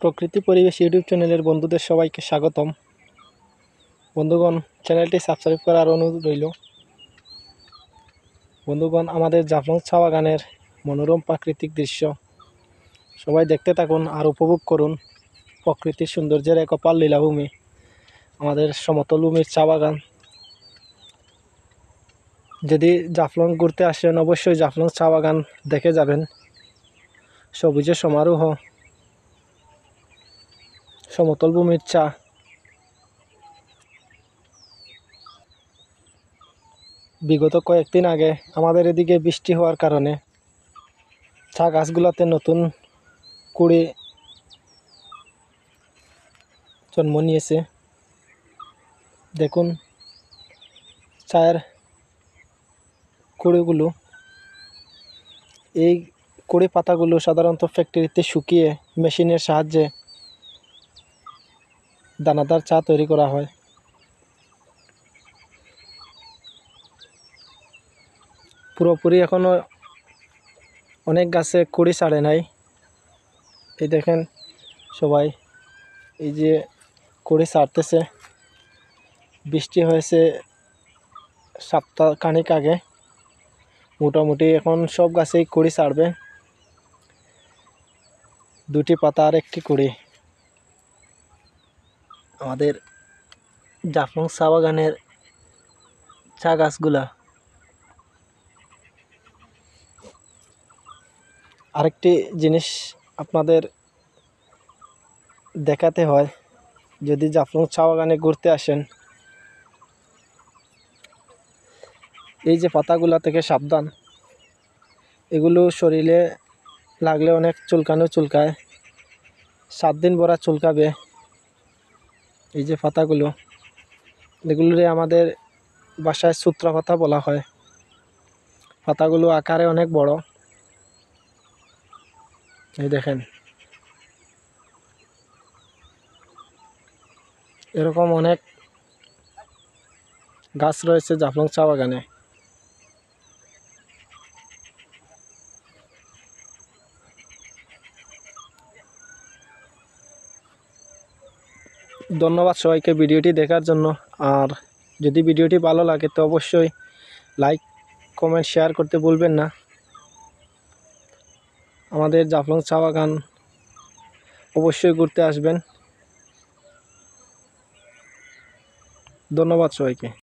প্রকৃতি পরিবেশ ইউটিউব চ্যানেলের বন্ধুদের সবাইকে স্বাগতম। বন্ধুগণ, চ্যানেলটি সাবস্ক্রাইব করার অনুরোধ রইল। বন্ধুগণ, আমাদের জাফলং চা বাগানের মনোরম প্রাকৃতিক দৃশ্য সবাই দেখতে থাকুন আর উপভোগ করুন। প্রকৃতির সৌন্দর্যের এক অপার লীলাভূমি আমাদের সমতল ভূমির চা বাগান। যদি জাফলং ঘুরতে আসেন, অবশ্যই জাফলং চা বাগান দেখে যাবেন। সবুজের সমারোহ, সমতল ভূমির চা। বিগত কয়েকদিন আগে আমাদের এদিকে বৃষ্টি হওয়ার কারণে চা গাছগুলোতে নতুন কুড়ি জন্ম নিয়েছে। দেখুন চায়ের কুড়িগুলো, এই কুড়ি পাতাগুলো সাধারণত ফ্যাক্টরিতে শুকিয়ে মেশিনের সাহায্যে দানাদার চা তৈরি করা হয়। পুরোপুরি এখনও অনেক গাছে কুড়ি ছাড়ে নাই। এই দেখেন সবাই, এই যে কুড়ি ছাড়তেছে। বৃষ্টি হয়েছে সপ্তাহ খানিক আগে, মোটামুটি এখন সব গাছেই কুড়ি ছাড়বে। দুটি পাতা আর একটি কুড়ি। আমাদের জাফলং চা বাগানের চা গাছগুলা। আরেকটি জিনিস আপনাদের দেখাতে হয়, যদি জাফলং চা বাগানে ঘুরতে আসেন, এই যে পাতাগুলা থেকে সাবধান। এগুলো শরীরে লাগলে অনেক চুলকায়। 7 দিন ভরা চুলকাবে। এই যে পাতাগুলো, এগুলোরে আমাদের বাসায় সূত্রা পাতা বলা হয়। পাতাগুলো আকারে অনেক বড়। এই দেখেন, এরকম অনেক গাছ রয়েছে জাফলং চা বাগানে। ধন্যবাদ সবাইকে ভিডিওটি দেখার জন্য। আর যদি ভিডিওটি ভালো লাগে তো অবশ্যই লাইক, কমেন্ট, শেয়ার করতে ভুলবেন না। আমাদের জাফলং চা বাগান অবশ্যই ঘুরতে আসবেন। ধন্যবাদ সবাইকে।